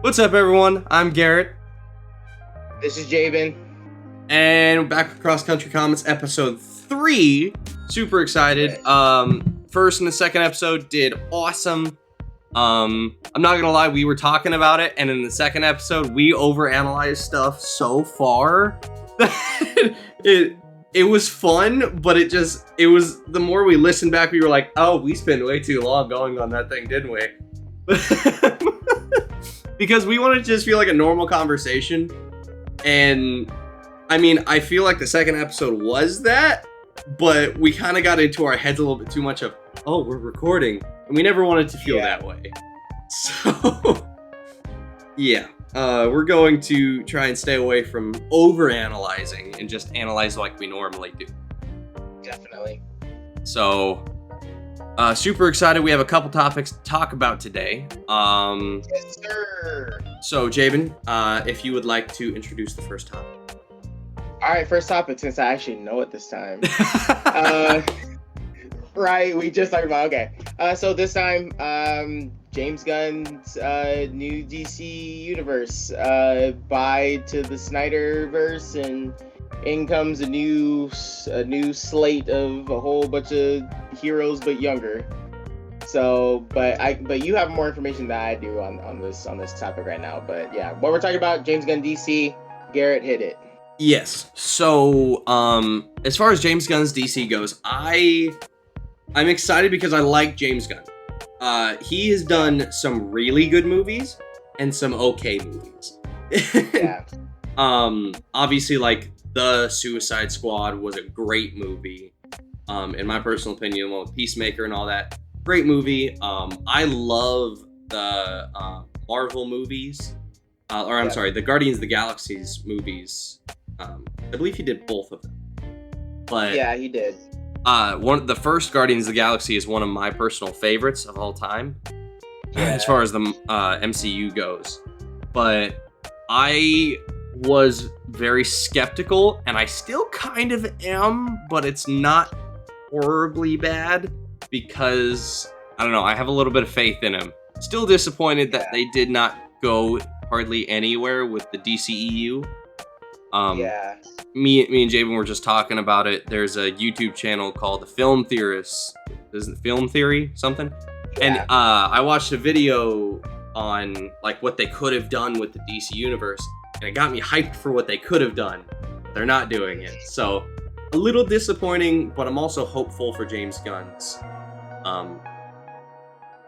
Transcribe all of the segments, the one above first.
What's up, everyone? I'm Garrett, This is Jabin. and we're back with Cross Country Comments episode 3. Super excited. Yes. First and the second episode did awesome. I'm not gonna lie, we were talking about it, and in the second episode, we overanalyzed stuff so far that it was fun, but it was the more we listened back, we were like, oh, we spent way too long going on that thing, didn't we? Because we wanted to just feel like a normal conversation. And I mean, I feel like the second episode was that, but we kind of got into our heads a little bit too much of, oh, we're recording. And we never wanted to feel that way. So, yeah. We're going to try and stay away from overanalyzing and just analyze like we normally do. Definitely. So, super excited. We have a couple topics to talk about today. Yes, sir. So, Jabin, if you would like to introduce the first topic. All right, first topic, since I actually know it this time. Right, we just talked about, okay. So this time, James Gunn's new DC universe. Bye to the Snyderverse, and in comes a new slate of a whole bunch of heroes, but younger. So, but you have more information than I do on this topic right now. But yeah, what we're talking about, James Gunn DC. Garrett, hit it. Yes. So, as far as James Gunn's DC goes, I'm excited because I like James Gunn. He has done some really good movies and some okay movies. Yeah. Obviously, like The Suicide Squad was a great movie. In my personal opinion, well, with Peacemaker and all that, great movie. I love the Marvel movies, the Guardians of the Galaxy's movies. I believe he did both of them. But yeah, he did. The first Guardians of the Galaxy is one of my personal favorites of all time, as far as the MCU goes. But I was very skeptical, and I still kind of am, but it's not horribly bad because, I don't know, I have a little bit of faith in him. Still disappointed that they did not go hardly anywhere with the DCEU. Me and Jabin were just talking about it. There's a YouTube channel called The Film Theorists. Isn't it Film Theory something? Yeah. And I watched a video on like what they could have done with the DC universe, and it got me hyped for what they could have done. They're not doing it, so a little disappointing. But I'm also hopeful for James Gunn's,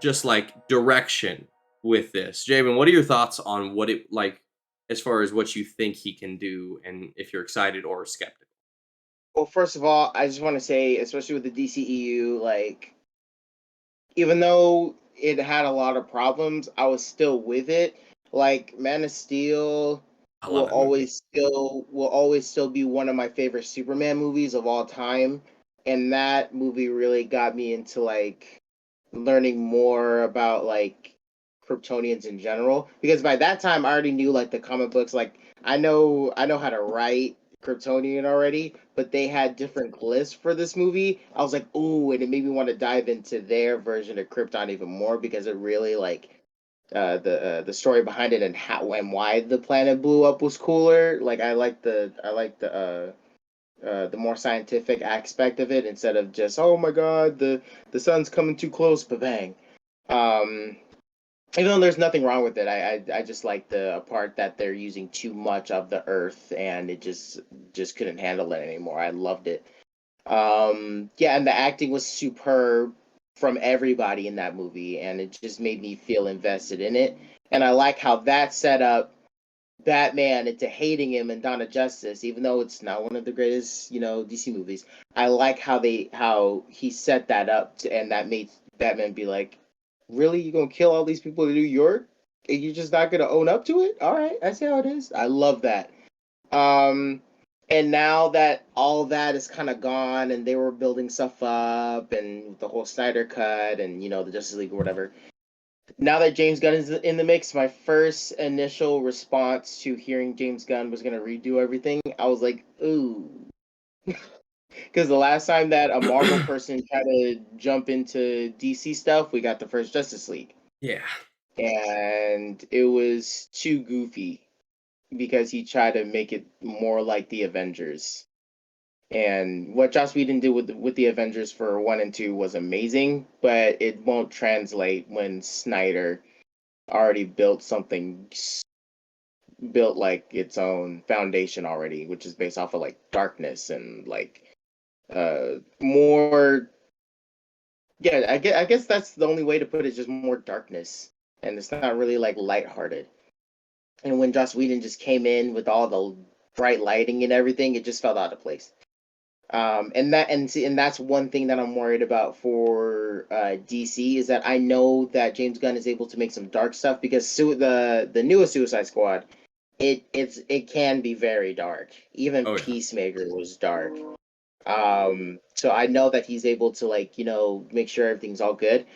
just like direction with this. Jabin, what are your thoughts on what it like? As far as what you think he can do, and if you're excited or skeptical. Well, first of all, I just want to say, especially with the DCEU, like, even though it had a lot of problems, I was still with it. Like, Man of Steel will always still be one of my favorite Superman movies of all time, and that movie really got me into like learning more about like Kryptonians in general, because by that time I already knew like the comic books. Like I know how to write Kryptonian already, but they had different glyphs for this movie. I was like, ooh, and it made me want to dive into their version of Krypton even more, because it really like the story behind it and how and why the planet blew up was cooler. Like I like the more scientific aspect of it, instead of just, oh my god, the sun's coming too close, bang. Um, Even though there's nothing wrong with it, I just like the part that they're using too much of the Earth, and it just couldn't handle it anymore. I loved it. Yeah, and the acting was superb from everybody in that movie, and it just made me feel invested in it. And I like how that set up Batman into hating him and Dawn of Justice, even though it's not one of the greatest, DC movies. I like how he set that up and that made Batman be like, really, you gonna kill all these people in New York and you're just not gonna own up to it? All right, I see how it is. I love that. Um, and now that all that is kind of gone, and they were building stuff up, and the whole Snyder cut, and the Justice League or whatever. Now that James Gunn is in the mix, my first initial response to hearing James Gunn was gonna redo everything, I was like, ooh. Because the last time that a Marvel person tried to jump into DC stuff, we got the first Justice League. Yeah. and it was too goofy because he tried to make it more like the Avengers. And what Joss Whedon did with the Avengers for 1 and 2 was amazing, but it won't translate when Snyder already built something, built like its own foundation already, which is based off of like darkness and like more. Yeah, I guess that's the only way to put it, just more darkness, and it's not really like lighthearted. And when Joss Whedon just came in with all the bright lighting and everything, it just felt out of place. And that's one thing that I'm worried about for DC, is that I know that James Gunn is able to make some dark stuff, because the newest Suicide Squad, it can be very dark. Even Oh yeah. Peacemaker was dark. So I know that he's able to, like, make sure everything's all good.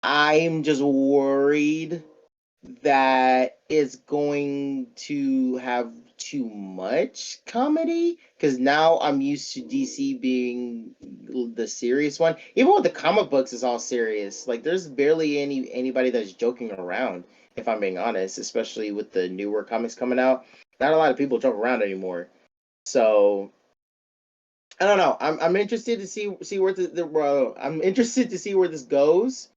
I'm just worried that it's going to have too much comedy, because now I'm used to DC being the serious one. Even with the comic books, it's all serious. Like, there's barely anybody that's joking around, if I'm being honest, especially with the newer comics coming out. Not a lot of people joke around anymore. So I don't know. I'm interested to see where I'm interested to see where this goes,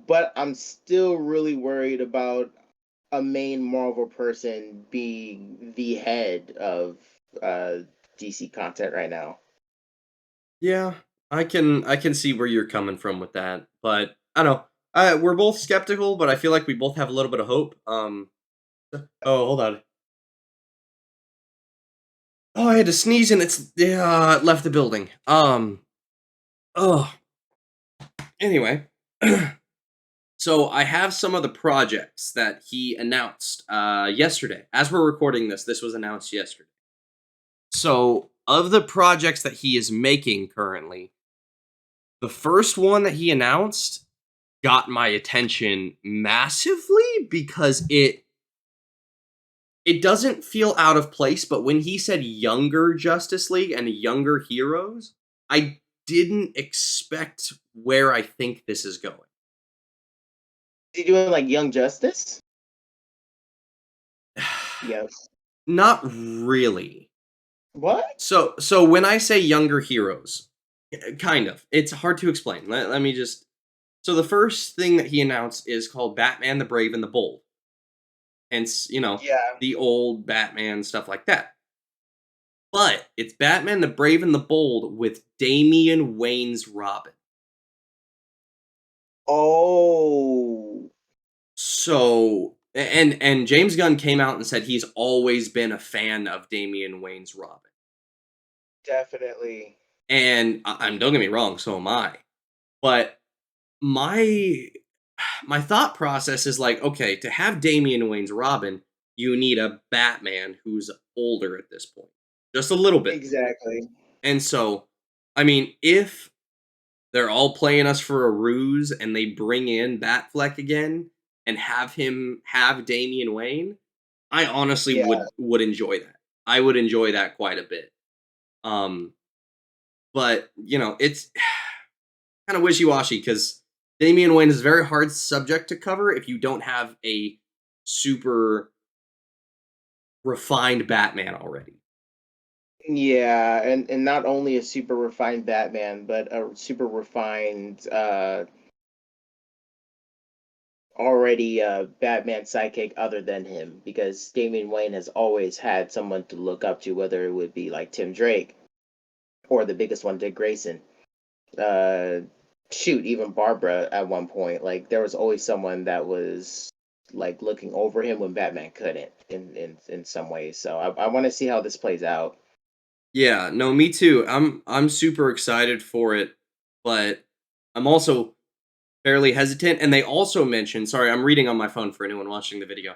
but I'm still really worried about a main Marvel person being the head of uh, DC content right now. Yeah, I can see where you're coming from with that, but I don't know. We're both skeptical, but I feel like we both have a little bit of hope. Oh, hold on. Oh, I had to sneeze and it's it left the building. Oh, anyway. So I have some of the projects that he announced yesterday. As we're recording this, this was announced yesterday. So, of the projects that he is making currently, the first one that he announced got my attention massively because it doesn't feel out of place, but when he said younger Justice League and younger heroes, I didn't expect where I think this is going. Is he doing like Young Justice? Yes. Not really. What? So when I say younger heroes, kind of. It's hard to explain. Let me just. So the first thing that he announced is called Batman the Brave and the Bold. Hence, Yeah. the old Batman stuff like that. But it's Batman the Brave and the Bold with Damian Wayne's Robin. Oh, So and James Gunn came out and said he's always been a fan of Damian Wayne's Robin. definitely. And I'm don't get me wrong, so am I. But my my thought process is like, okay, to have Damian Wayne's Robin, you need a Batman who's older at this point, just a little bit. Exactly. And so, I mean, if they're all playing us for a ruse and they bring in Batfleck again and have him have Damian Wayne, I honestly Yeah. would enjoy that. I would enjoy that quite a bit. Um, but it's kind of wishy washy because Damian Wayne is a very hard subject to cover if you don't have a super refined Batman already. Yeah, and not only a super refined Batman, but a super refined already Batman sidekick other than him, because Damian Wayne has always had someone to look up to, whether it would be like Tim Drake or the biggest one, Dick Grayson. Uh, Shoot, even Barbara at one point. Like, there was always someone that was like looking over him when Batman couldn't, in some ways. So I want to see how this plays out. Yeah, no, me too. I'm super excited for it, but I'm also fairly hesitant. And they also mentioned, sorry, I'm reading on my phone for anyone watching the video.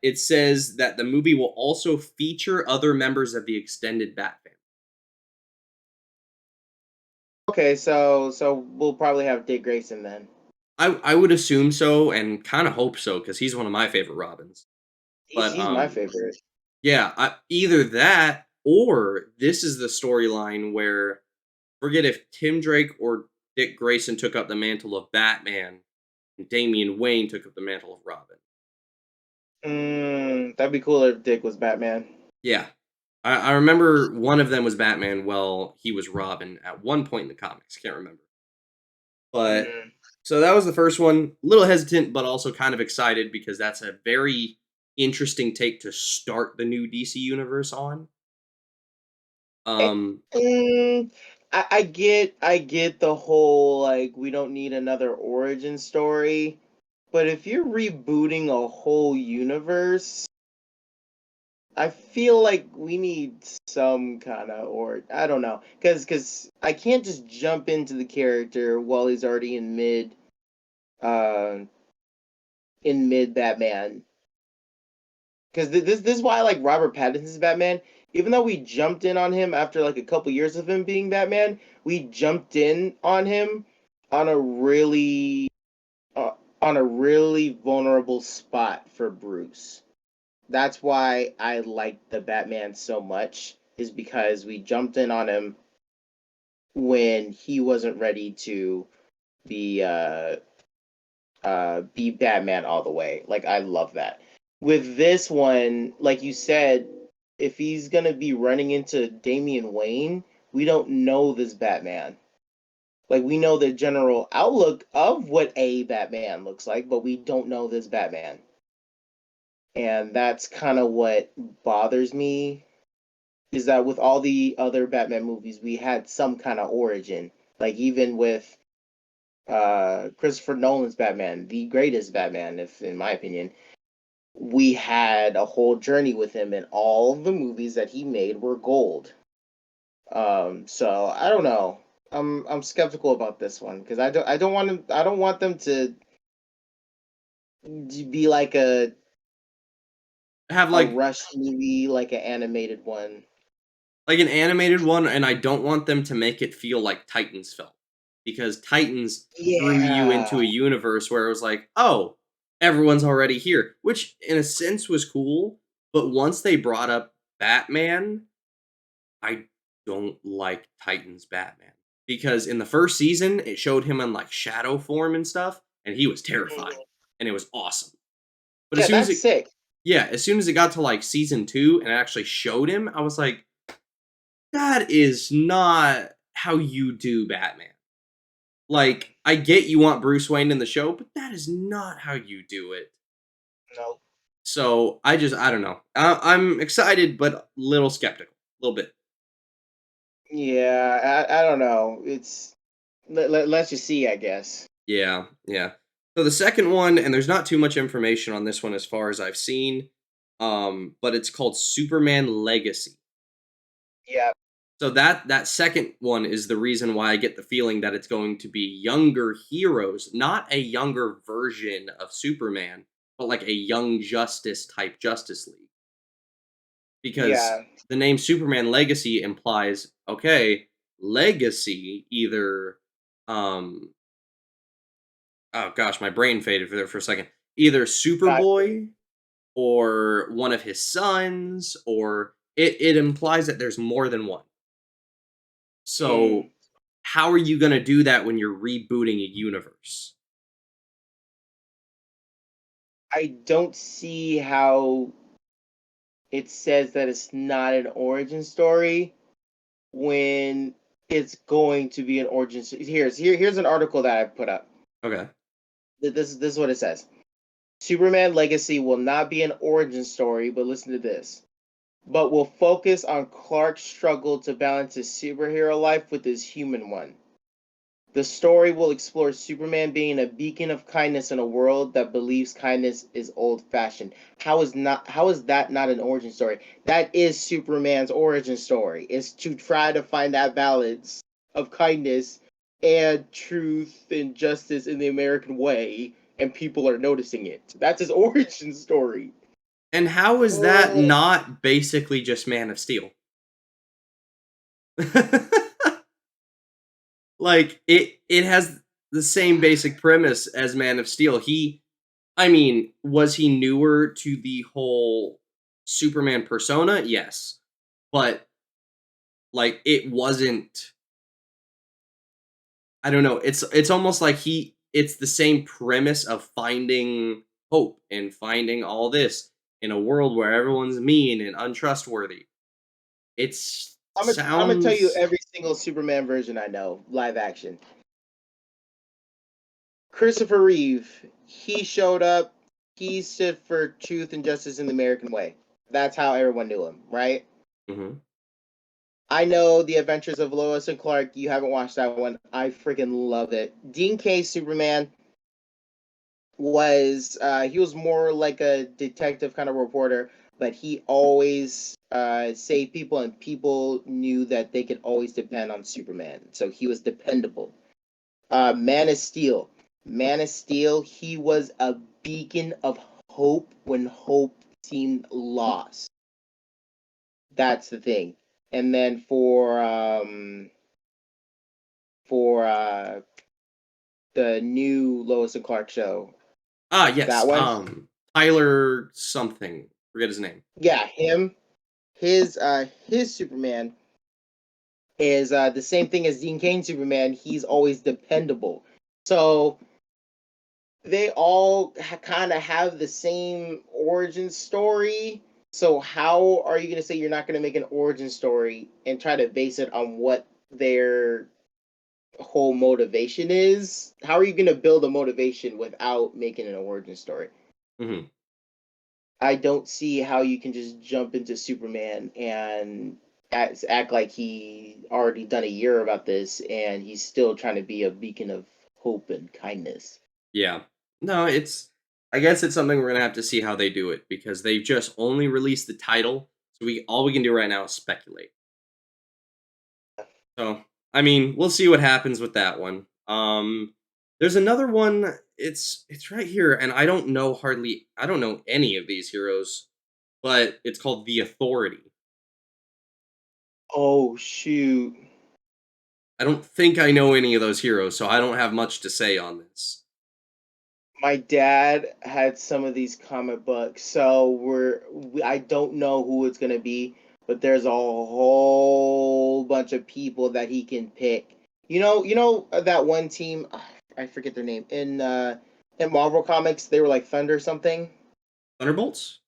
It says that the movie will also feature other members of the extended Bat family. Okay, so we'll probably have Dick Grayson then. I would assume so and kind of hope so because he's one of my favorite Robins. He's But he's my favorite. yeah, either that or this is the storyline where forget if Tim Drake or Dick Grayson took up the mantle of Batman. and Damian Wayne took up the mantle of Robin. That'd be cooler if Dick was Batman. Yeah. I remember one of them was Batman while he was Robin at one point in the comics. Can't remember. But Mm. so that was the first one. A little hesitant, but also kind of excited because that's a very interesting take to start the new DC universe on. Eh, Um, mm, I get the whole like we don't need another origin story, but if you're rebooting a whole universe, I feel like we need some kind of or I don't know, because I can't just jump into the character while he's already uh in mid Batman. Because this is why I like Robert Pattinson's Batman. Even though we jumped in on him after like a couple years of him being Batman, we jumped in on him on a really uh, on a really vulnerable spot for Bruce. That's why I like the Batman so much, is because we jumped in on him when he wasn't ready to be be Batman all the way. Like I love that. With this one, like you said, if he's gonna be running into Damian Wayne, we don't know this Batman. Like we know the general outlook of what a Batman looks like, but we don't know this Batman. And that's kind of what bothers me, is that with all the other Batman movies, we had some kind of origin. Like even with Christopher Nolan's Batman, the greatest Batman, if in my opinion, we had a whole journey with him, and all the movies that he made were gold. So I don't know. I'm skeptical about this one because I don't want them to be like have a like rush movie, like an animated one. an animated one, and I don't want them to make it feel like Titans felt, because Titans threw you Yeah. into a universe where it was like, oh, everyone's already here, which in a sense was cool. But once they brought up Batman, I don't like Titans Batman, because in the first season it showed him in like shadow form and stuff, and he was terrifying, Mhm. and it was awesome. But as Yeah, soon as that's it sick. yeah, as soon as it got to like season 2 and it actually showed him, I was like, that is not how you do Batman. Like, I get you want Bruce Wayne in the show, but that is not how you do it. No. So I don't know. I'm excited, but a little skeptical, a little bit. Yeah, I don't know. Let's just see, I guess. Yeah, yeah. So the second one, and there's not too much information on this one as far as I've seen, but it's called Superman Legacy. Yeah. So that second one is the reason why I get the feeling that it's going to be younger heroes, not a younger version of Superman, but like a Young Justice type Justice League. Because Yeah. the name Superman Legacy implies, okay, legacy either oh gosh, my brain faded for there for a second. Either Gotcha. Superboy or one of his sons, or it implies that there's more than one. So Mm. how are you going to do that when you're rebooting a universe? I don't see how it says that it's not an origin story when it's going to be an origin story. Here's an article that I put up. Okay. This is what it says. Superman Legacy will not be an origin story, but listen to this. But will focus on Clark's struggle to balance his superhero life with his human one. The story will explore Superman being a beacon of kindness in a world that believes kindness is old-fashioned. How is that not an origin story? That is Superman's origin story. Is to try to find that balance of kindness and truth and justice in the American way, and people are noticing it. That's his origin story. And how is that Oh, not basically just Man of Steel? Like it has the same basic premise as Man of Steel. I mean, was he newer to the whole Superman persona? Yes. But like it wasn't, I don't know. It's almost like it's the same premise of finding hope and finding all this in a world where everyone's mean and untrustworthy. It's I'm gonna tell you sounds every single Superman version I know, live action. Christopher Reeve, he showed up. He stood for truth and justice in the American way. That's how everyone knew him, right? mhm. I know The Adventures of Lois and Clark. You haven't watched that one. I freaking love it. Dean Kaye's Superman was he was more like a detective kind of reporter, but he always saved people, and people knew that they could always depend on Superman. So he was dependable. Man of Steel. Man of Steel, he was a beacon of hope when hope seemed lost. That's the thing. And then for the new Lois and Clark show, Ah, that yes, one, Tyler something, forget his name. yeah, him, his Superman is the same thing as Dean Kane's Superman. He's always dependable. So they all kind of have the same origin story. So how are you going to say you're not going to make an origin story and try to base it on what their whole motivation is? How are you going to build a motivation without making an origin story? Mhm. I don't see how you can just jump into Superman and act like he already done a year about this and he's still trying to be a beacon of hope and kindness. Yeah. No, I guess it's something we're gonna have to see how they do it because they've just only released the title, so we all we can do right now is speculate. So, I mean, we'll see what happens with that one. There's another one. It's right here, and I don't know any of these heroes, but it's called The Authority. Oh shoot. I don't think I know any of those heroes, so I don't have much to say on this. My dad had some of these comic books, so I don't know who it's gonna be, but there's a whole bunch of people that he can pick. That one team, I forget their name in Marvel Comics. They were like Thunder something. Thunderbolts?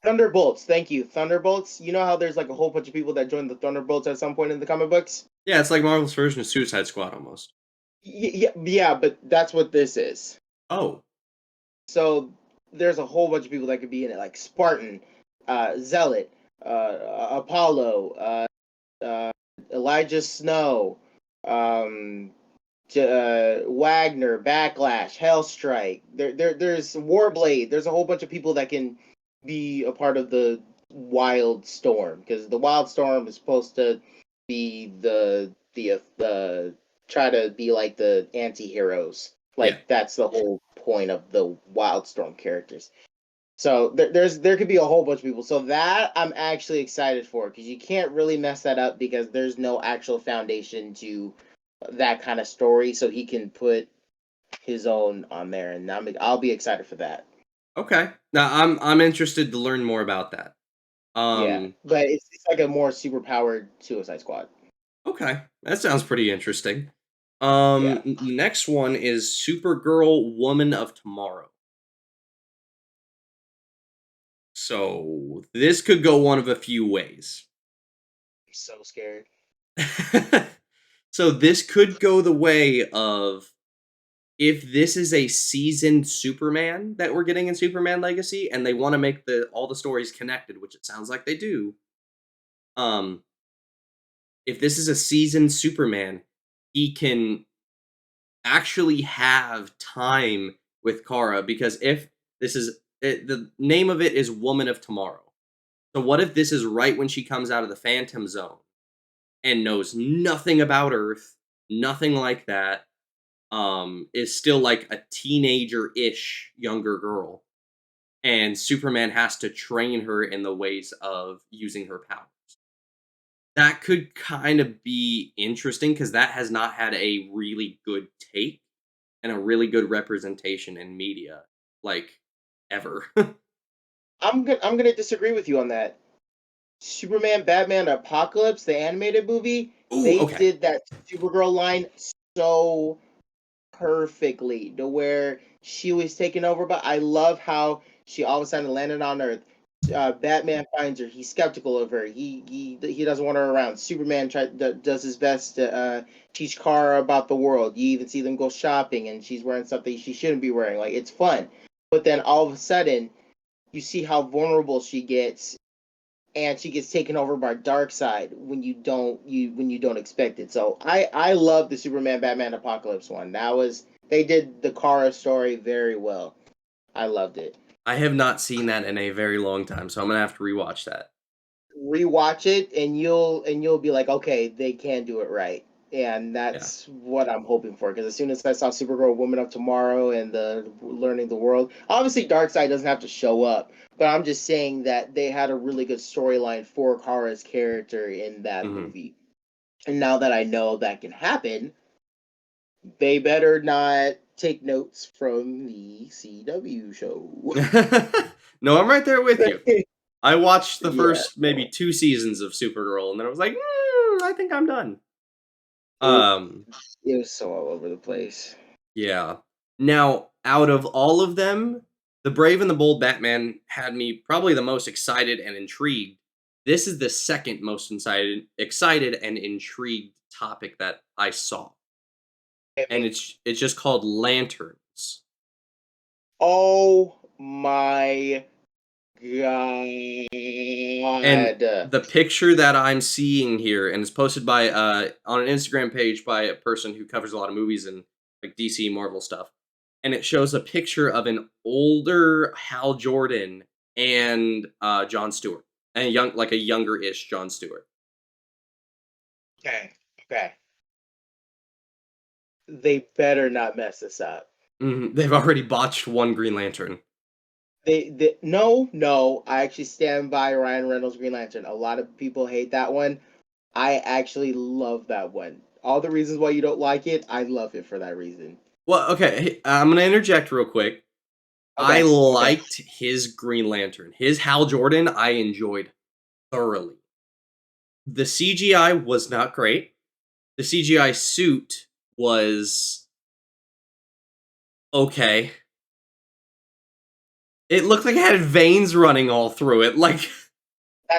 Thunderbolts. Thank you, Thunderbolts. You know how there's like a whole bunch of people that joined the Thunderbolts at some point in the comic books. Yeah, it's like Marvel's version of Suicide Squad almost. Yeah, but that's what this is. Oh, So there's a whole bunch of people that could be in it, like Spartan, Zealot, Apollo, uh, Elijah Snow, um, Wagner, Backlash, Hellstrike. There's Warblade. There's a whole bunch of people that can be a part of the Wild Storm, because the Wild Storm is supposed to be the try to be like the anti-heroes. yeah. Like that's the whole point of the Wildstorm characters. So there could be a whole bunch of people. So that I'm actually excited for, because you can't really mess that up because there's no actual foundation to that kind of story. So he can put his own on there, and I'll be excited for that. Okay. Now I'm interested to learn more about that. Yeah, Um, but it's like a more super powered Suicide Squad. okay. That sounds pretty interesting. Yeah. Next one is Supergirl Woman of Tomorrow. So this could go one of a few ways. I'm so scared. So this could go the way of if this is a seasoned Superman that we're getting in Superman Legacy, and they want to make the all the stories connected, which it sounds like they do. Um, if this is a seasoned Superman, he can actually have time with Kara because if this is the name of it is Woman of Tomorrow. So what if this is right when she comes out of the Phantom Zone and knows nothing about Earth, nothing like that, is still like a teenager-ish younger girl, and Superman has to train her in the ways of using her powers. That could kind of be interesting because that has not had a really good take and a really good representation in media, like ever. I'm gonna disagree with you on that. Superman, Batman, Apocalypse, the animated movie, Ooh, they okay. did that Supergirl line so perfectly to where she was taken over. But I love how she all of a sudden landed on Earth. Batman finds her. He's skeptical of her. He doesn't want her around. Superman does his best to teach Kara about the world. You even see them go shopping, and she's wearing something she shouldn't be wearing. Like, it's fun. But then all of a sudden, you see how vulnerable she gets, and she gets taken over by Darkseid when you don't expect it. So I love the Superman Batman Apocalypse one. They did the Kara story very well. I loved it. I have not seen that in a very long time, so I'm gonna have to rewatch that. Rewatch it, and you'll be like, okay, they can do it right. And Yeah. that's what I'm hoping for. Because as soon as I saw Supergirl, Woman of Tomorrow, and the Learning the World, obviously Darkseid doesn't have to show up, but I'm just saying that they had a really good storyline for Kara's character in that movie. And now that I know that can happen, they better not take notes from the CW show. No, I'm right there with you. I watched the Yeah. first maybe 2 seasons of Supergirl, and then I was like, I think I'm done. It was so all over the place. Yeah. Now, out of all of them, the Brave and the Bold Batman had me probably the most excited and intrigued. This is the second most excited and intrigued topic that I saw, and it's just called Lanterns. Oh my god. And the picture that I'm seeing here, and it's posted by on an Instagram page by a person who covers a lot of movies and like DC Marvel stuff, and it shows a picture of an older Hal Jordan and Jon Stewart, and a younger-ish Jon Stewart. Okay. They better not mess this up. They've already botched one Green Lantern. No, I actually stand by Ryan Reynolds' Green Lantern. A lot of people hate that one. I actually love that one. All the reasons why you don't like it, I love it for that reason. Well, okay, I'm gonna interject real quick. I liked his Green Lantern. His Hal Jordan, I enjoyed thoroughly. The CGI was not great. The CGI suit was okay. It looked like it had veins running all through it. Like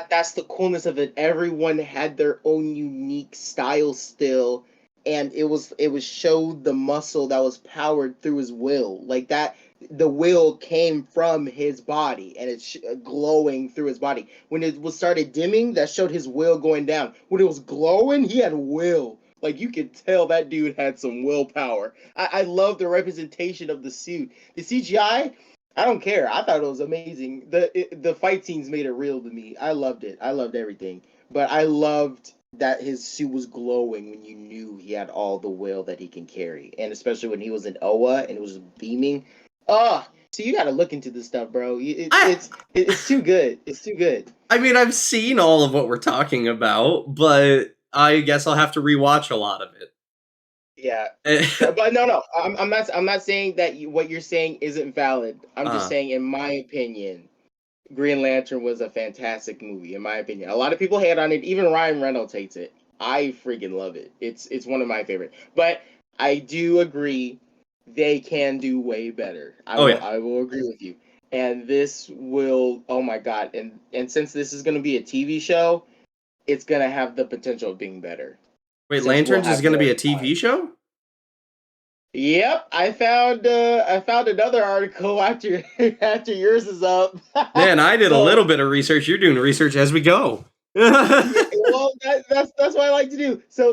That's the coolness of it. Everyone had their own unique style still, and it was showed the muscle that was powered through his will. Like that, the will came from his body, and it's glowing through his body. When it was started dimming, that showed his will going down. When it was glowing, he had will. Like, you could tell that dude had some willpower. I love the representation of the suit. The CGI, I don't care. I thought it was amazing. The fight scenes made it real to me. I loved it. I loved everything. But I loved that his suit was glowing when you knew he had all the will that he can carry, and especially when he was in Oa and it was beaming. So you got to look into this stuff, bro. It's too good. It's too good. I mean, I've seen all of what we're talking about, but I guess I'll have to rewatch a lot of it. Yeah, but no. I'm not saying that what you're saying isn't valid. I'm just saying, in my opinion, Green Lantern was a fantastic movie. In my opinion, a lot of people hate on it. Even Ryan Reynolds hates it. I freaking love it. It's one of my favorite. But I do agree they can do way better. I will agree with you. And this will, oh my god! And since this is going to be a TV show, it's going to have the potential of being better. Wait, Lanterns is going to be a TV show? Yep, I found another article after yours is up. Man, I did a little bit of research. You're doing research as we go. Well, that's what I like to do. So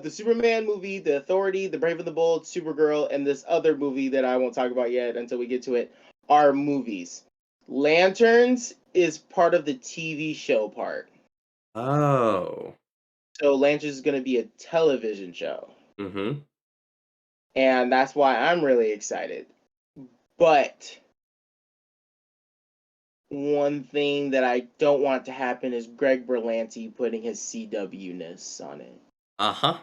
the Superman movie, The Authority, The Brave and the Bold, Supergirl, and this other movie that I won't talk about yet until we get to it are movies. Lanterns is part of the TV show part. Oh. So Lanterns is going to be a television show. Mm-hmm. And that's why I'm really excited. But one thing that I don't want to happen is Greg Berlanti putting his CW-ness on it. Uh-huh.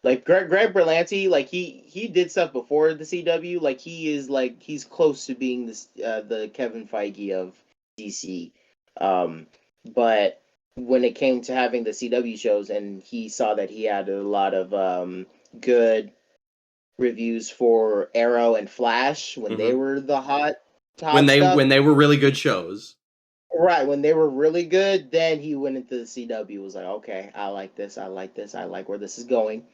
Like Greg Berlanti, like he did stuff before the CW. Like he's close to being the Kevin Feige of DC. But when it came to having the CW shows, and he saw that he had a lot of good reviews for Arrow and Flash when they Hmm. were the hot When stuff. they were really good shows. Right, when they were really good, then he went into the CW. Was like, okay, I like this, I like this, I like where this is going.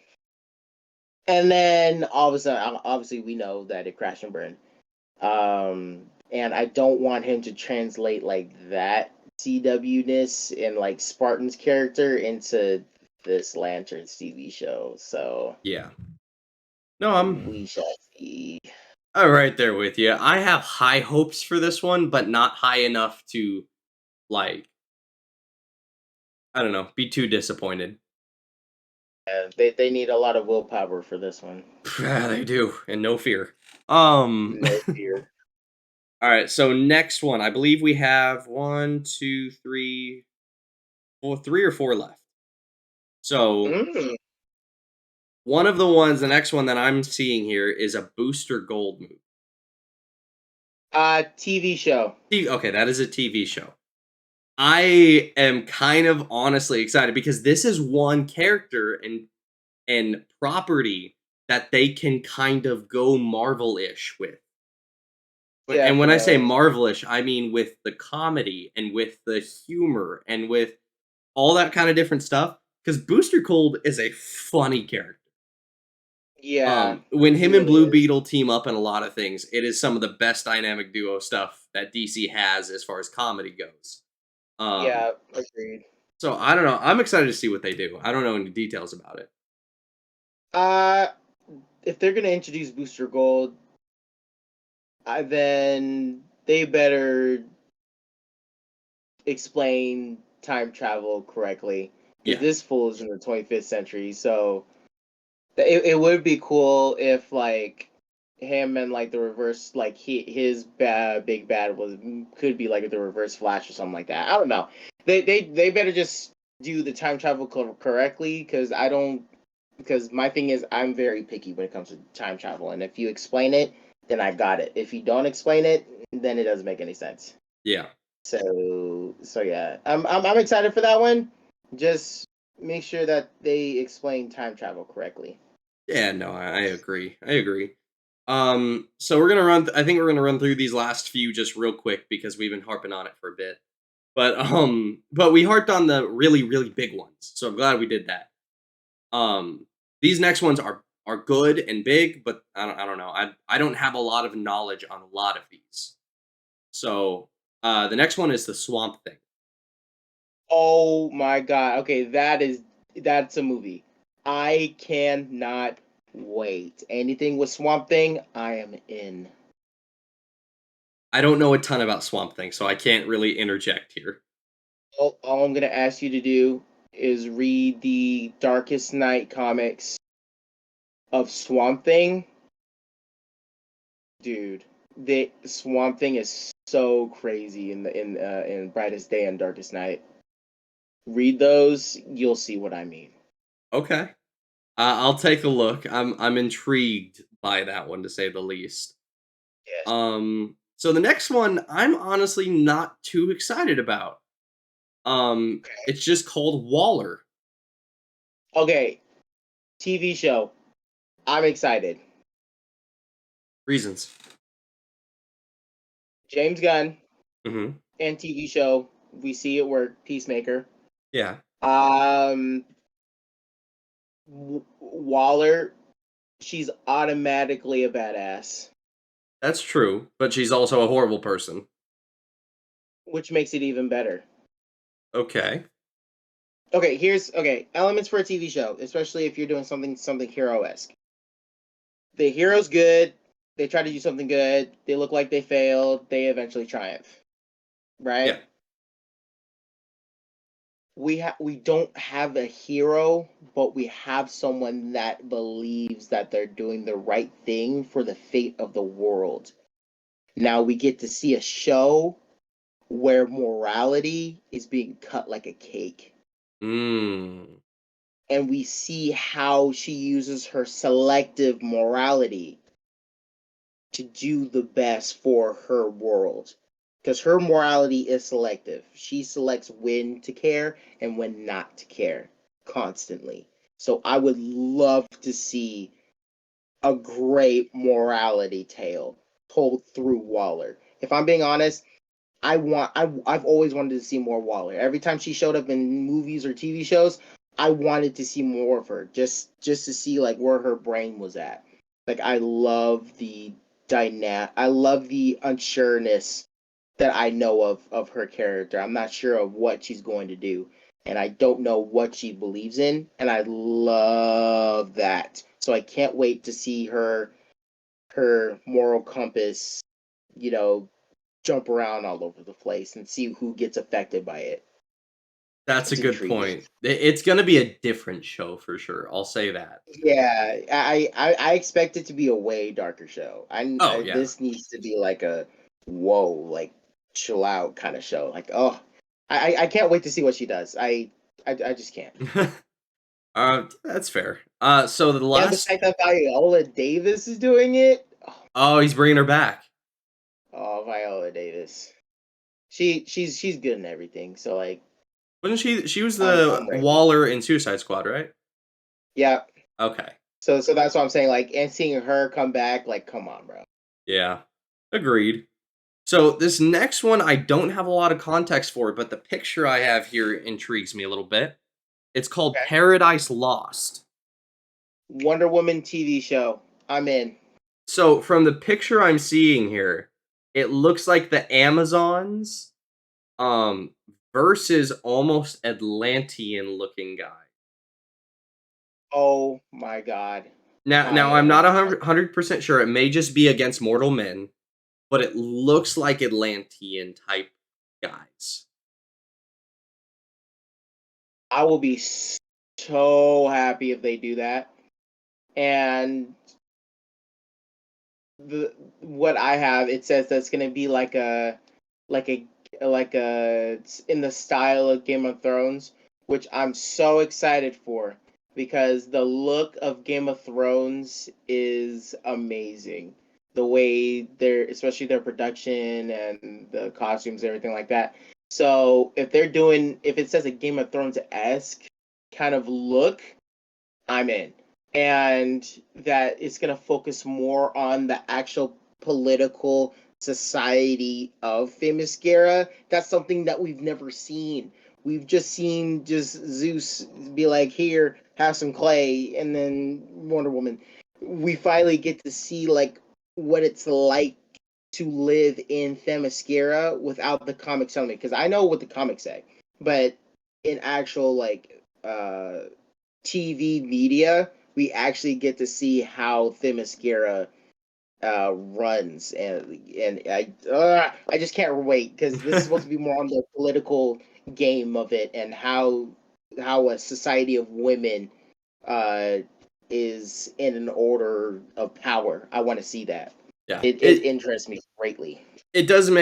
And then all of a sudden, obviously, we know that it crashed and burned. And I don't want him to translate like that CW ness and like Spartan's character into this Lanterns TV show. So Yeah. No, I'm we shall see. right there with you. I have high hopes for this one, but not high enough to like I don't know, be too disappointed. They need a lot of willpower for this one. They do, and no fear. No fear. All right, so next one, I believe we have one, two, three, four, three or four left. So Mm. one of the ones, the next one that I'm seeing here is a Booster Gold movie. TV show. Okay, that is a TV show. I am kind of honestly excited because this is one character and property that they can kind of go Marvel-ish with. And when I say Definitely. Marvelish, I mean with the comedy and with the humor and with all that kind of different stuff. Because Booster Gold is a funny character. Yeah, When he him and really Blue is. Beetle team up in a lot of things, it is some of the best dynamic duo stuff that DC has as far as comedy goes. Um, Yeah, agreed. so I don't know. I'm excited to see what they do. I don't know any details about it. Uh, if they're gonna introduce Booster Gold, then they better explain time travel correctly because Yeah, this fool is in the 25th century. So it would be cool if like him and like the reverse, like his big bad could be like the reverse Flash or something like that. I don't know. They better just do the time travel correctly because I don't. Because my thing is, I'm very picky when it comes to time travel, and if you explain it, then I got it. If you don't explain it, then it doesn't make any sense. yeah, So yeah, I'm excited for that one. Just make sure that they explain time travel correctly. yeah. No, I agree. I agree. So we're gonna run. I think we're gonna run through these last few just real quick because we've been harping on it for a bit. But we harped on the really really big ones. So I'm glad we did that. These next ones are good and big, but I don't know. I don't have a lot of knowledge on a lot of these. So the next one is the Swamp Thing. Oh my god. Okay, that's a movie. I cannot wait. Anything with Swamp Thing, I am in. I don't know a ton about Swamp Thing, so I can't really interject here. All I'm gonna ask you to do is read the Darkest Night comics of Swamp Thing. Dude, the Swamp Thing is so crazy in Brightest Day and Darkest Night. Read those, you'll see what I mean. Okay, I'll take a look. I'm intrigued by that one to say the least. Yes. So the next one I'm honestly not too excited about. It's just called Waller. Okay, TV show. I'm excited. Reasons. James Gunn Mm-hmm. and TV show. We see it work. Peacemaker. Yeah, Um, Waller. She's automatically a badass, that's true, but she's also a horrible person. which makes it even better. Okay. Okay, elements for a TV show, especially if you're doing something hero esque. The hero's good. They try to do something good. They look like they failed. They eventually triumph. Yeah. Right? We don't have a hero, but we have someone that believes that they're doing the right thing for the fate of the world. Now we get to see a show where morality is being cut like a cake. Mm. And we see how she uses her selective morality to do the best for her world. Because her morality is selective. She selects when to care and when not to care constantly. So I would love to see a great morality tale told through Waller. If I'm being honest, I've always wanted to see more Waller. Every time she showed up in movies or TV shows, I wanted to see more of her, just to see like where her brain was at. Like I love the I love the unsureness that I know of her character. I'm not sure of what she's going to do, and I don't know what she believes in, and I love that. So I can't wait to see her moral compass, you know, jump around all over the place and see who gets affected by it. That's a It's good intriguing. point. It's gonna be a different show for sure. I'll say that. Yeah, I expect it to be a way darker show. Oh yeah. This needs to be like a whoa, like chill out kind of show. Like oh, I can't wait to see what she does. I just can't. That's fair. So the And the last. fact that Viola Davis is doing it. Oh, Oh, he's bringing her back. oh Viola Davis. She's good in everything. So like Wasn't she? She was the I'm right. Waller in Suicide Squad, right? Yeah. Okay. So that's what I'm saying. Like and seeing her come back, like come on, bro. Yeah. Agreed. So this next one, I don't have a lot of context for, but the picture I have here intrigues me a little bit. It's called Okay. Paradise Lost. Wonder Woman TV show. I'm in. So from the picture I'm seeing here, it looks like the Amazons um versus almost Atlantean looking guy. Oh my god. I Now I'm am not excited. 100% sure. It may just be against mortal men, but it looks like Atlantean type guys. I will be so happy if they do that. And the what I have, it says that's gonna be like a like a in the style of Game of Thrones, which I'm so excited for because the look of Game of Thrones is amazing. The way their especially their production and the costumes, everything like that. So if it says a Game of Thrones esque kind of look, I'm in. And that it's going to focus more on the actual political society of Themyscira. That's something that we've never seen. We've just seen just Zeus be like, here, have some clay, and then Wonder Woman. We finally get to see like what it's like to live in Themyscira without the comics telling me. Because I know what the comics say, but in actual like TV media, we actually get to see how Themyscira runs, and I just can't wait because this is supposed to be more on the political game of it and how a society of women uh, is in an order of power. I want to see that. Yeah. It interests me greatly. It does it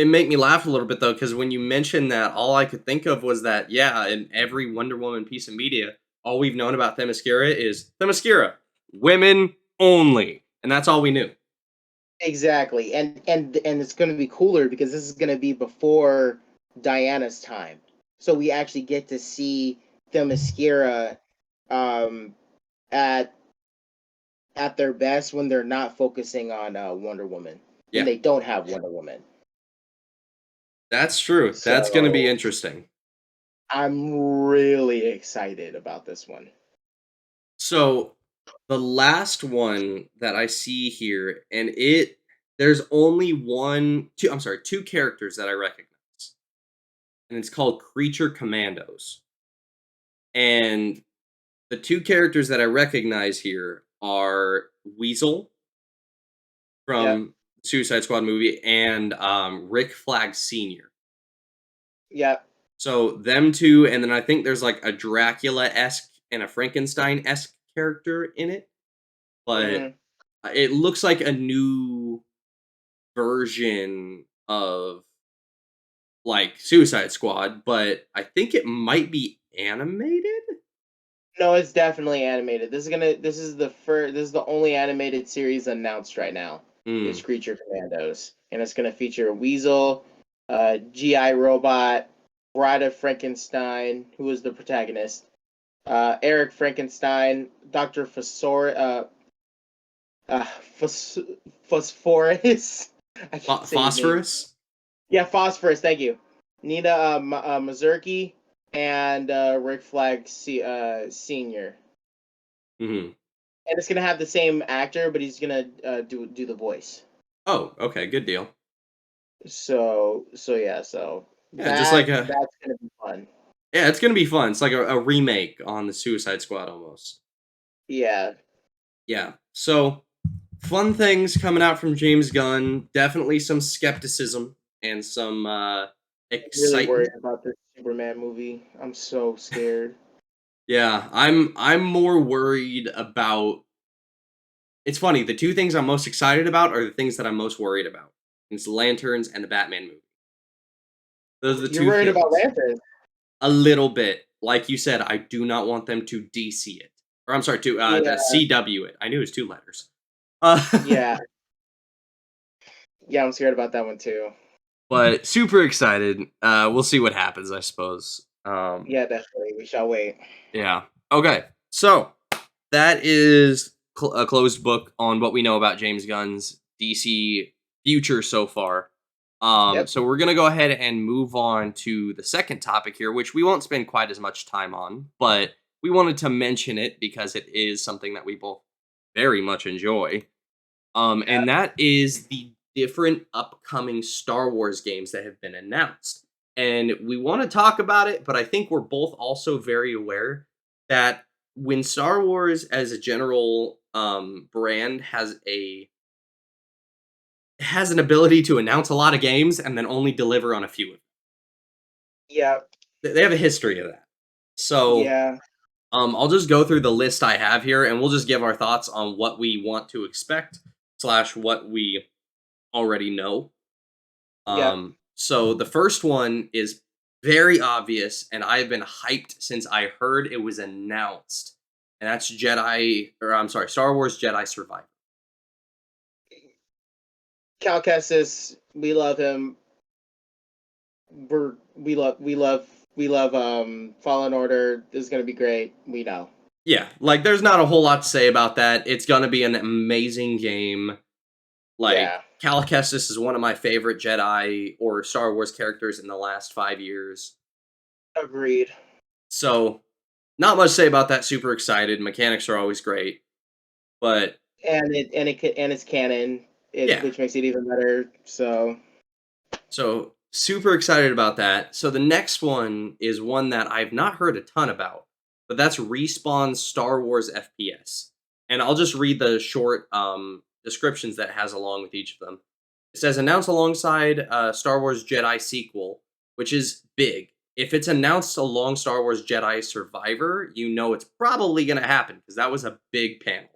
make me laugh a little bit though, because when you mentioned that, all I could think of was that yeah, in every Wonder Woman piece of media, all we've known about Themyscira is Themyscira, women only, and that's all we knew. Exactly, and it's going to be cooler because this is going to be before Diana's time, so we actually get to see Themyscira um, at at their best when they're not focusing on Wonder Woman, when Yeah, they don't have Wonder Woman. that's true. That's going to be So interesting. I'm really excited about this one. So the last one that I see here, and there's only two. I'm sorry, two characters that I recognize, and it's called Creature Commandos. And the two characters that I recognize here are Weasel Yep, from Suicide Squad movie and Rick Flag Sr. yep. So them two, and then I think there's like a Dracula esque and a Frankenstein esque character in it, but Hmm. it looks like a new version of like Suicide Squad, but I think it might be animated. No, it's definitely animated. This is the first this is the only animated series announced right now. Is Mm, Creature Commandos. And it's gonna feature Weasel, GI Robot, Bride of Frankenstein, who is the protagonist, Eric Frankenstein, Dr. Fasor uh, phos- phosphorus. I can't say his name. Phosphorus. Yeah, phosphorus. Thank you. Nina Mazurki and Rick Flag Senior. Hmm. And it's gonna have the same actor, but he's gonna do the voice. Oh, okay, good deal. So yeah, so Yeah, just like a that's gonna be fun. yeah, it's gonna be fun. It's like a remake on the Suicide Squad almost. Yeah, Yeah. So fun things coming out from James Gunn. Definitely some skepticism and some I'm really worried excitement. about this Superman movie. I'm so scared. Yeah, I'm more worried about. It's funny. The two things I'm most excited about are the things that I'm most worried about. It's Lanterns and the Batman movie. Those are the You're two worried about things. Lanterns. A little bit, like you said, I do not want them to DC it, or I'm sorry, to Yeah, the CW it. I knew it was two letters. Uh, yeah, yeah. I'm scared about that one too. but super excited. We'll see what happens, I suppose. Yeah, definitely. We shall wait. Yeah. Okay. So that is a closed book on what we know about James Gunn's DC future so far. Yep. So we're gonna go ahead and move on to the second topic here, which we won't spend quite as much time on, but we wanted to mention it because it is something that we both very much enjoy. Yeah. And that is the different upcoming Star Wars games that have been announced. And we want to talk about it, but I think we're both also very aware that when Star Wars as a general brand has an ability to announce a lot of games and then only deliver on a few of them. Yeah. They have a history of that. So Yeah. I'll just go through the list I have here and we'll just give our thoughts on what we want to expect slash what we already know. Yep. So the first one is very obvious, and I've been hyped since I heard it was announced, and that's Star Wars Jedi Survivor. Cal Kestis, we love him. We love Fallen Order. This is gonna be great. We know. Yeah, like there's not a whole lot to say about that. It's gonna be an amazing game. Like Yeah. Cal Kestis is one of my favorite Jedi or Star Wars characters in the last 5 years. Agreed. So not much to say about that. Super excited. Mechanics are always great, but And it's canon, yeah. which makes it even better. So So super excited about that. So the next one is one that I've not heard a ton about, but that's Respawn's Star Wars FPS. And I'll just read the short descriptions that it has along with each of them. It says announced alongside Star Wars Jedi sequel, which is big. If it's announced along Star Wars Jedi Survivor, you know it's probably going to happen because that was a big panel.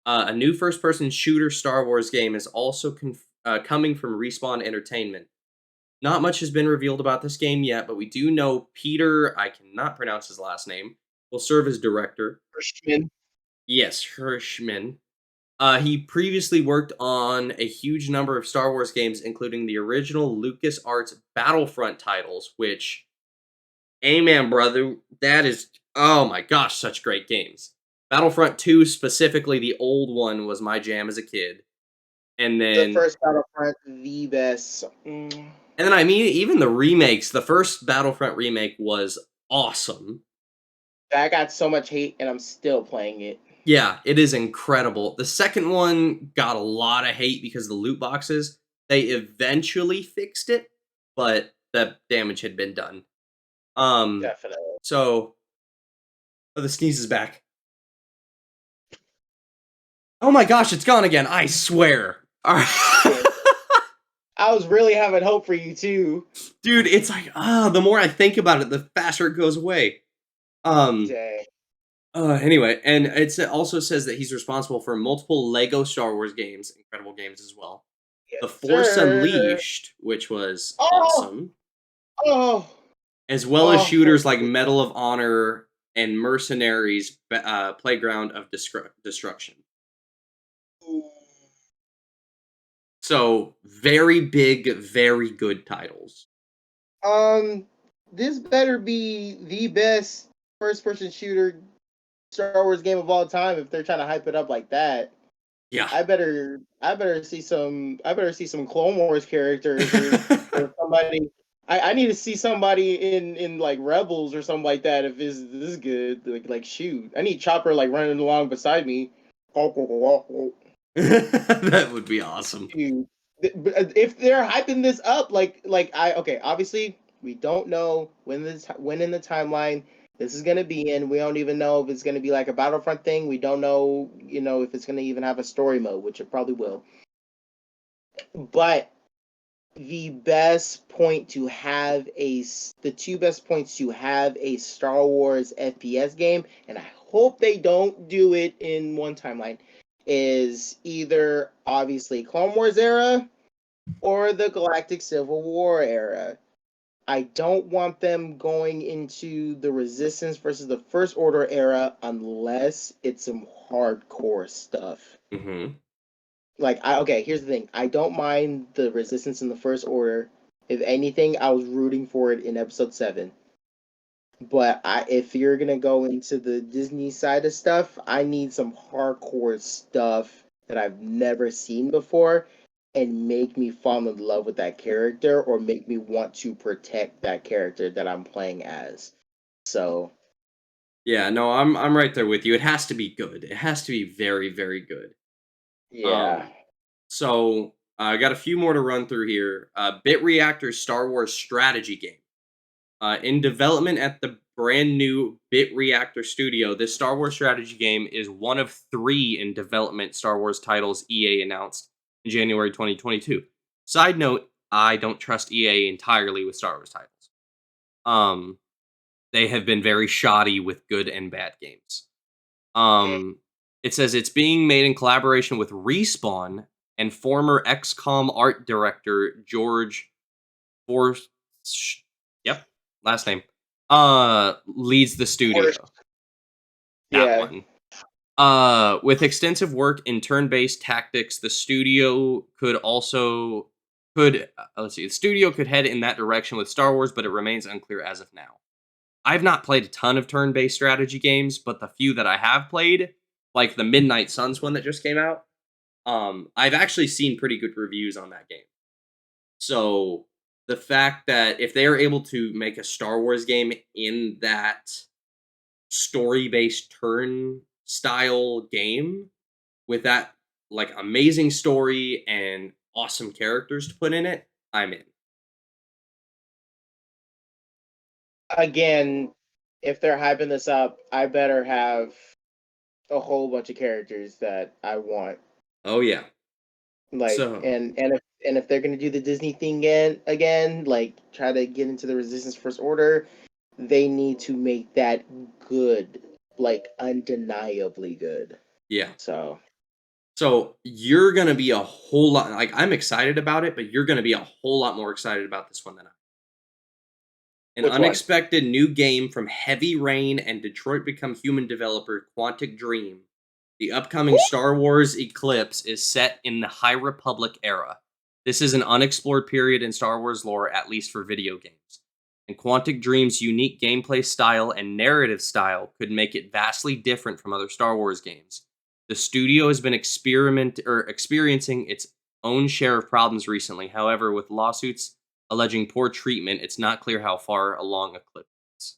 A new first person shooter Star Wars game is also coming from Respawn Entertainment. Not much has been revealed about this game yet, but we do know Peter, I cannot pronounce his last name, will serve as director. Christian. Yes, Hirschman. He previously worked on a huge number of Star Wars games, including the original LucasArts Battlefront titles, which, amen, brother, that is, oh my gosh, such great games. Battlefront 2, specifically the old one, was my jam as a kid. And The then first Battlefront, the best. And then I mean, even the remakes, the first Battlefront remake was awesome. That got so much hate, and I'm still playing it. Yeah, it is incredible. The second one got a lot of hate because of the loot boxes. They eventually fixed it, but the damage had been done. Definitely. So the sneeze is back. Oh my gosh, it's gone again. I swear. All right. I was really having hope for you too. Dude, it's like the more I think about it, the faster it goes away. Um Dang. Anyway, and it also says that he's responsible for multiple Lego Star Wars games, incredible games as well. Yes, The Force sir. Unleashed, which was Oh, awesome, oh, as well as oh. shooters like Medal of Honor and Mercenaries, Playground of Destruction. So very big, very good titles. Um, this better be the best first-person shooter Star Wars game of all time if they're trying to hype it up like that. Yeah. I better see some Clone Wars characters or somebody. I need to see somebody in like Rebels or something like that if this is good. Like shoot, I need Chopper like running along beside me. That would be awesome. Shoot. If they're hyping this up, okay, obviously we don't know when in the timeline this is gonna be in. We don't even know if it's gonna be like a Battlefront thing. We don't know, if it's gonna even have a story mode, which it probably will. But the two best points to have a Star Wars FPS game, and I hope they don't do it in one timeline, is either obviously Clone Wars era or the Galactic Civil War era. I don't want them going into the Resistance versus the First Order era unless it's some hardcore stuff. Hmm. Okay, here's the thing. I don't mind the Resistance in the First Order. If anything, I was rooting for it in Episode 7. But if you're gonna go into the Disney side of stuff, I need some hardcore stuff that I've never seen before and make me fall in love with that character or make me want to protect that character that I'm playing as. So Yeah, no, I'm right there with you. It has to be good. It has to be very, very good. yeah. Um, so I got a few more to run through here. Bit Reactor's Star Wars strategy game. In development at the brand new Bit Reactor studio, this Star Wars strategy game is one of 3 in development Star Wars titles EA announced in January 2022. Side note, I don't trust EA entirely with Star Wars titles. Um, they have been very shoddy with good and bad games. Um, it says it's being made in collaboration with Respawn and former XCOM art director George Force. Yep, last name. Leads the studio. That Yeah. one. With extensive work in turn-based tactics, the studio could let's see. The studio could head in that direction with Star Wars, but it remains unclear as of now. I've not played a ton of turn-based strategy games, but the few that I have played, like the Midnight Suns one that just came out, I've actually seen pretty good reviews on that game. So the fact that if they are able to make a Star Wars game in that story-based turn style game with that like amazing story and awesome characters to put in it, I'm in. Again, if they're hyping this up, I better have a whole bunch of characters that I want. Oh yeah. Like So and if they're gonna do the Disney thing again, like try to get into the Resistance First Order, they need to make that good, like undeniably good. yeah. So So you're gonna be a whole lot like I'm excited about it, but you're gonna be a whole lot more excited about this one than I. An which one? unexpected new game from Heavy Rain and Detroit Become Human developer Quantic Dream. The upcoming Star Wars Eclipse is set in the High Republic era. This is an unexplored period in Star Wars lore, at least for video games. And Quantic Dream's unique gameplay style and narrative style could make it vastly different from other Star Wars games. The studio has been experiencing its own share of problems recently. However, with lawsuits alleging poor treatment, it's not clear how far along Eclipse is.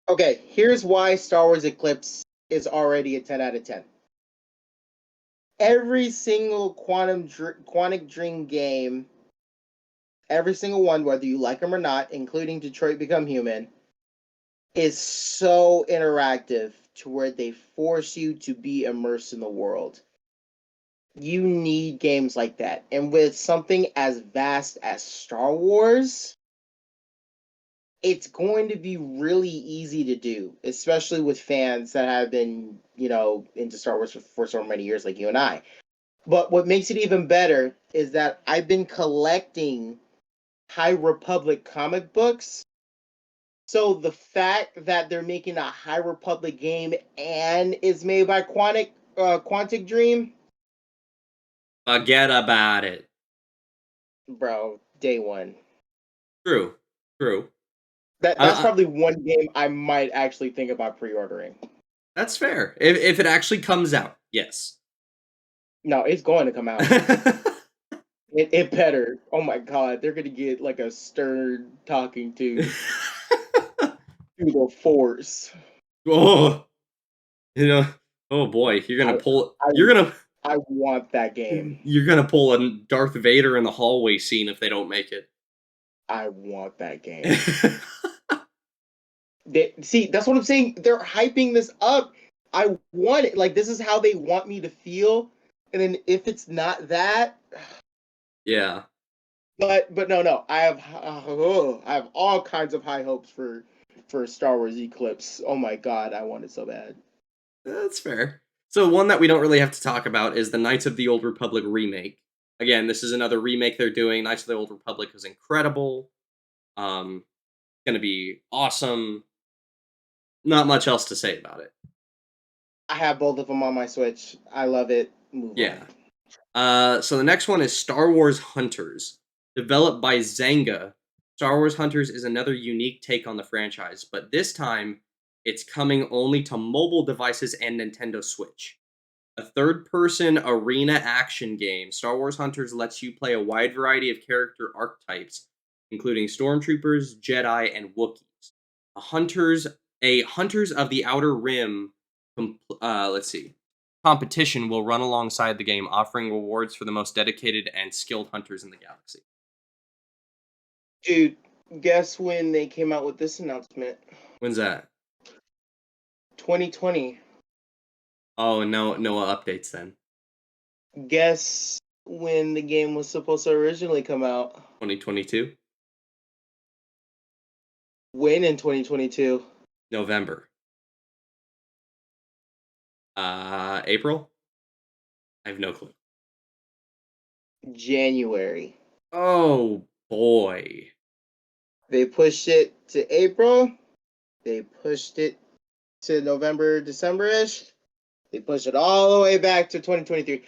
Okay, here's why Star Wars Eclipse is already a 10 out of 10. Every single Quantic Dream game, every single one, whether you like them or not, including Detroit Become Human, is so interactive to where they force you to be immersed in the world. You need games like that. And with something as vast as Star Wars, it's going to be really easy to do, especially with fans that have been, into Star Wars for so many years, like you and I. But what makes it even better is that I've been collecting High Republic comic books. So the fact that they're making a High Republic game and is made by Quantic Dream, Forget about it. bro, day one. True. True. That's I, probably one game I might actually think about pre-ordering. That's fair. If it actually comes out, yes. No, it's going to come out. It better. Oh my god, they're gonna get like a stern talking to the force. Oh, you know. Oh boy, I I I want that game. you're gonna pull a Darth Vader in the hallway scene if they don't make it. I want that game. See, that's what I'm saying. They're hyping this up. I want it. Like this is how they want me to feel. And then if it's not that, Yeah, but no. I have all kinds of high hopes for Star Wars Eclipse. Oh my god, I want it so bad. that's fair. So one that we don't really have to talk about is the Knights of the Old Republic remake. Again, this is another remake they're doing. Knights of the Old Republic was incredible. Gonna be awesome. Not much else to say about it. I have both of them on my Switch. I love it. Move on. Yeah. So the next one is Star Wars Hunters, developed by Zynga. Star Wars Hunters is another unique take on the franchise, but this time it's coming only to mobile devices and Nintendo Switch. A third-person arena action game, Star Wars Hunters lets you play a wide variety of character archetypes, including stormtroopers, Jedi, and Wookiees. A hunters, a Hunters of the Outer Rim. Let's see. Competition will run alongside the game, offering rewards for the most dedicated and skilled hunters in the galaxy. Dude, guess when they came out with this announcement? When's that? 2020. Oh, no updates then. Guess when the game was supposed to originally come out? 2022 When in 2022? November. April. I have no clue. January. Oh boy. They pushed it to April. They pushed it to November, December ish. They pushed it all the way back to 2023.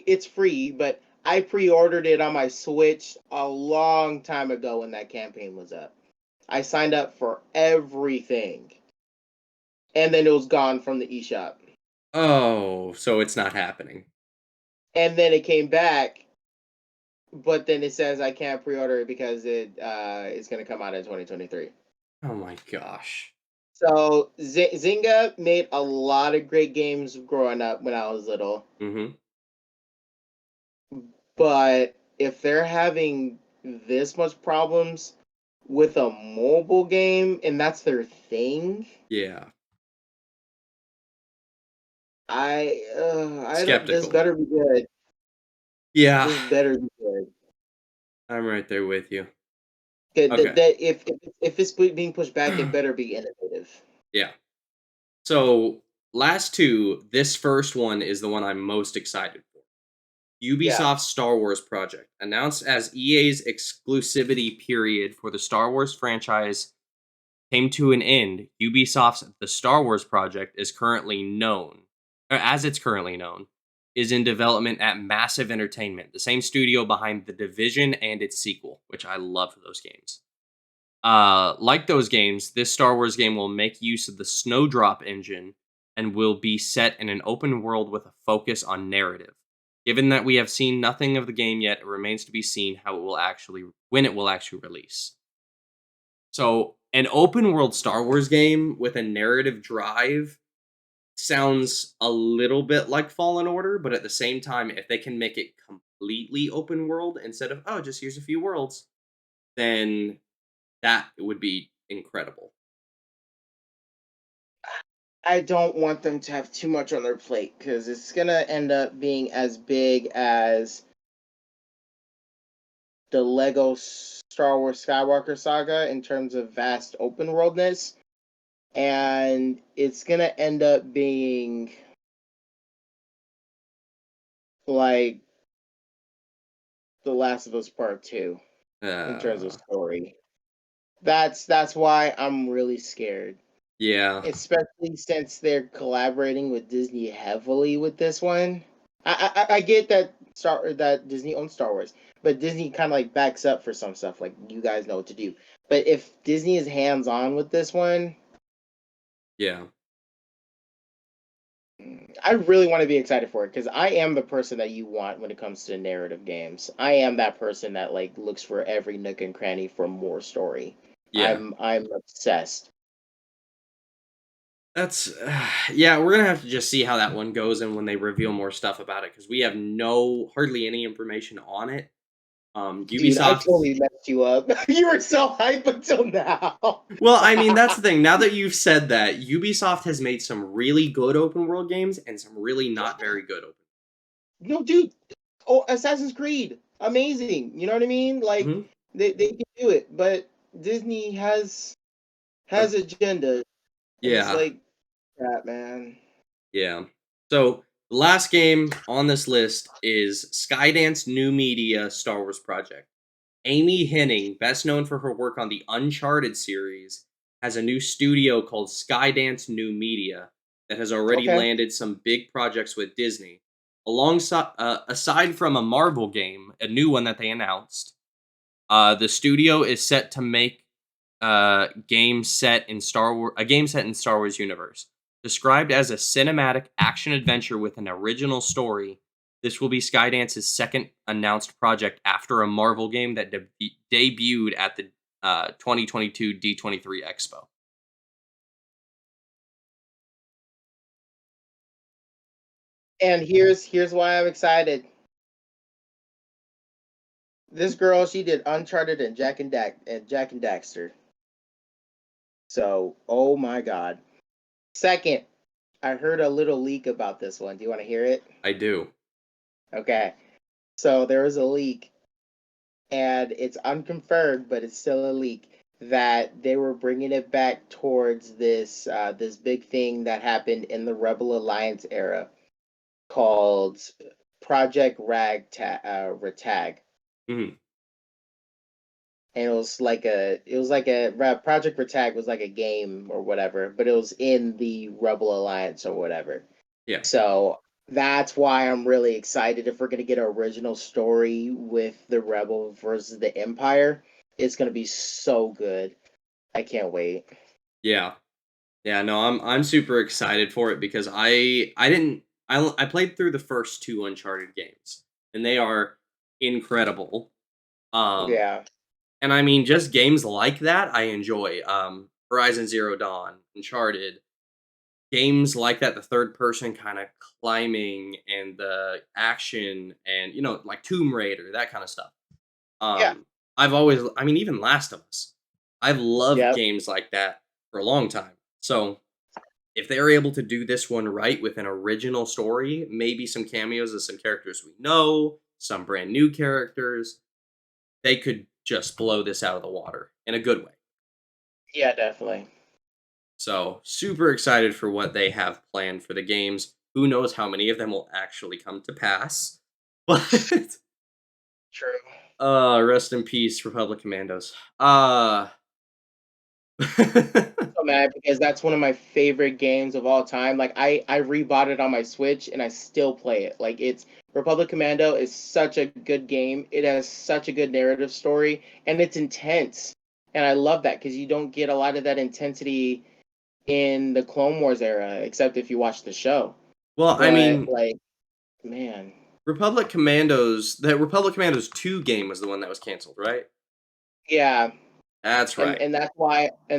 It's free, but I pre-ordered it on my Switch a long time ago when that campaign was up. I signed up for everything, and then it was gone from the eShop. Oh, so it's not happening. And then it came back, but then it says I can't pre-order it because it's going to come out in 2023. Oh my gosh. So Zynga made a lot of great games growing up when I was little. Mm-hmm. But if they're having this much problems with a mobile game and that's their thing, Yeah. I don't. This Skeptical. better be good. Yeah. This better be good. I'm right there with you. That, Okay. that if it's being pushed back, it better be innovative. Yeah. So last two, this first one is the one I'm most excited for. Yeah, Ubisoft's Star Wars project, announced as EA's exclusivity period for the Star Wars franchise came to an end. Ubisoft's The Star Wars project is currently known, or as it's currently known, is in development at Massive Entertainment, the same studio behind The Division and its sequel, which I love those games. Like those games, this Star Wars game will make use of the Snowdrop engine and will be set in an open world with a focus on narrative. Given that we have seen nothing of the game yet, it remains to be seen when it will actually release. So, an open world Star Wars game with a narrative drive sounds a little bit like Fallen Order, but at the same time, if they can make it completely open world instead of, oh, just here's a few worlds, then that would be incredible. I don't want them to have too much on their plate because it's gonna end up being as big as the Lego Star Wars Skywalker saga in terms of vast open worldness, and it's gonna end up being like The Last of Us Part Two in terms of Uh, story. That's why I'm really scared, yeah, especially since they're collaborating with Disney heavily with this one. I get that Disney owns Star Wars, but Disney kind of like backs up for some stuff. Like you guys know what to do. But if Disney is hands on with this one, yeah. I really want to be excited for it because I am the person that you want when it comes to narrative games. I am that person that like looks for every nook and cranny for more story. Yeah. I'm obsessed. That's yeah, we're gonna have to just see how that one goes and when they reveal more stuff about it because we have no hardly any information on it. Dude, I Ubisoft. totally messed you up. You were so hype until now. Well, I mean that's the thing. Now that you've said that, Ubisoft has made some really good open world games and some really not Yeah. very good open. No, dude. Oh, Assassin's Creed, amazing. You know what I mean? Like Hmm. they can do it, but Disney has agenda, and it's Yeah, like that, man. yeah. So the last game on this list is Skydance New Media Star Wars Project. Amy Henning, best known for her work on the Uncharted series, has a new studio called Skydance New Media that has already Okay. landed some big projects with Disney. Alongside, aside from a Marvel game, a new one that they announced, the studio is set to make a game set in Star Wars universe. Described as a cinematic action adventure with an original story, this will be Skydance's second announced project after a Marvel game that debuted at the 2022 D23 Expo. And here's why I'm excited. This girl, she did Uncharted and Jack and Daxter. So, oh my god. Second, I heard a little leak about this one. Do you want to hear it? I do. Okay. So there was a leak, and it's unconfirmed, but it's still a leak that they were bringing it back towards this big thing that happened in the Rebel Alliance era called Project Ratag. Mhm. And it was like a Project Ratag was like a game or whatever, but it was in the Rebel Alliance or whatever. Yeah. So that's why I'm really excited. If we're gonna get an original story with the Rebel versus the Empire, it's gonna be so good. I can't wait. Yeah. Yeah, no, I'm super excited for it because I didn't I played through the first two Uncharted games and they are incredible. Um Yeah, And I mean, just games like that I enjoy. Horizon Zero Dawn, Uncharted, games like that, the third person kind of climbing and the action and like Tomb Raider, that kind of stuff. yeah, I've always, I mean, even Last of Us. I've loved yep, games like that for a long time. So if they're able to do this one right with an original story, maybe some cameos of some characters we know, some brand new characters, they could just blow this out of the water in a good way. yeah, definitely. So, super excited for what they have planned for the games. Who knows how many of them will actually come to pass? But True. rest in peace Republic Commandos. So mad because that's one of my favorite games of all time. Like I rebought it on my Switch and I still play it. Like it's Republic Commando is such a good game. It has such a good narrative story and it's intense. And I love that because you don't get a lot of that intensity in the Clone Wars era, except if you watch the show. Well, I But mean, like, man, The Republic Commandos 2 game was the one that was canceled, right? yeah, That's and right. and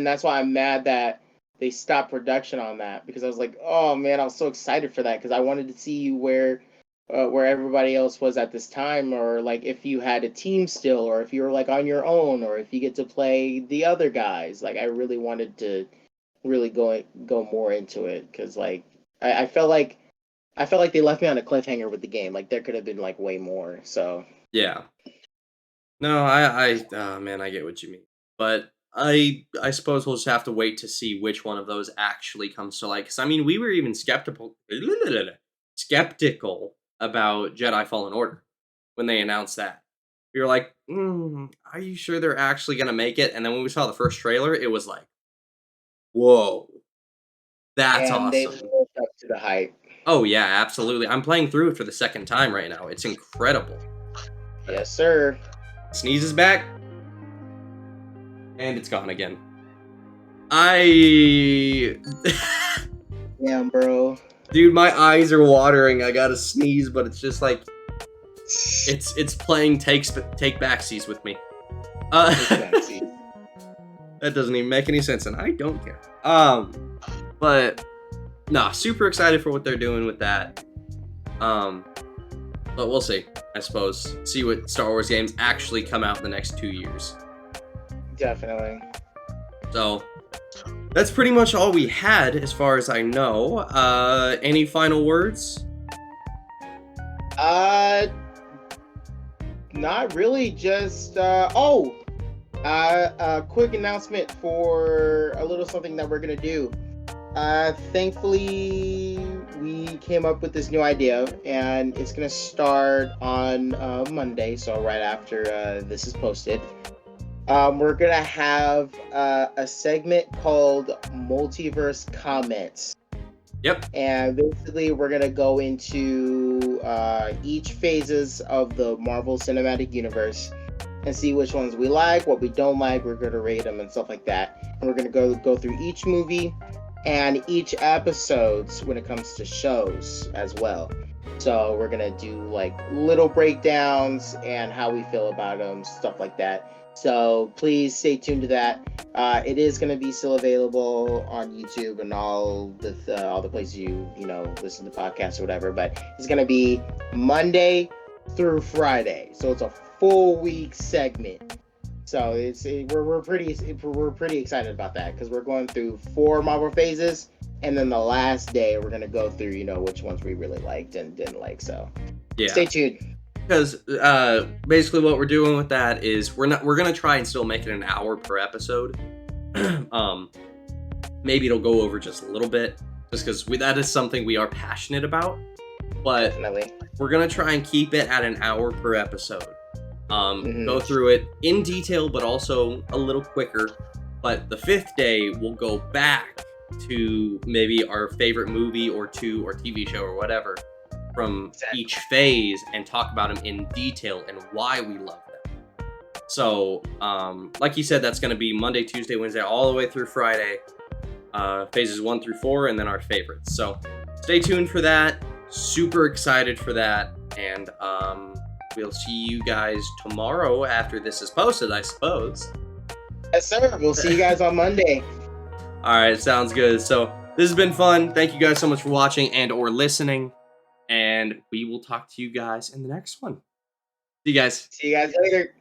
that's why I'm mad that they stopped production on that because I was like, oh man, I was so excited for that because I wanted to see where everybody else was at this time, or like if you had a team still, or if you were like on your own, or if you get to play the other guys. Like I really wanted to really go more into it because like I felt like they left me on a cliffhanger with the game. Like there could have been like way more. So Yeah. No, oh man, I get what you mean. But I suppose we'll just have to wait to see which one of those actually comes to light. Because I mean, we were even skeptical about Jedi Fallen Order when they announced that. We were like, "Are you sure they're actually gonna make it?" And then when we saw the first trailer, it was like, "Whoa, that's and they awesome!" lived up to the hype. Oh yeah, absolutely. I'm playing through it for the second time right now. It's incredible. Yes, sir. Sneezes back, and it's gone again. I Damn, bro. Dude, my eyes are watering. I gotta sneeze, but it's just like it's playing take backsies with me. That doesn't even make any sense, and I don't care. But nah, super excited for what they're doing with that. But we'll see. I suppose see what Star Wars games actually come out in the next 2 years. Definitely. So that's pretty much all we had, as far as I know. Any final words? Not really. Just a quick announcement for a little something that we're gonna do. Thankfully, we came up with this new idea, and it's gonna start on Monday, so right after this is posted. We're gonna have a segment called Multiverse Comments. Yep. And basically, we're gonna go into each phases of the Marvel Cinematic Universe and see which ones we like, what we don't like. We're gonna rate them and stuff like that. And we're gonna go through each movie and each episodes when it comes to shows as well. So we're gonna do like little breakdowns and how we feel about them, stuff like that. So please stay tuned to that. It is going to be still available on YouTube and all the places you listen to podcasts or whatever. But it's going to be Monday through Friday, so it's a full week segment. So we're pretty excited about that because we're going through 4 Marvel phases, and then the last day we're going to go through which ones we really liked and didn't like. So yeah, stay tuned. Because basically what we're doing with that is we're gonna try and still make it an hour per episode. Maybe it'll go over just a little bit, just because that is something we are passionate about. But definitely, we're gonna try and keep it at an hour per episode. Go through it in detail, but also a little quicker. But the 5th day, we'll go back to maybe our favorite movie or 2 or TV show or whatever from each phase and talk about them in detail and why we love them. So, like you said, that's going to be Monday, Tuesday, Wednesday, all the way through Friday, phases 1 through 4, and then our favorites. So stay tuned for that. Super excited for that. And we'll see you guys tomorrow after this is posted, I suppose. Yes, sir. We'll see you guys on Monday. All right, sounds good. So this has been fun. Thank you guys so much for watching and or listening. And we will talk to you guys in the next one. See you guys. See you guys later.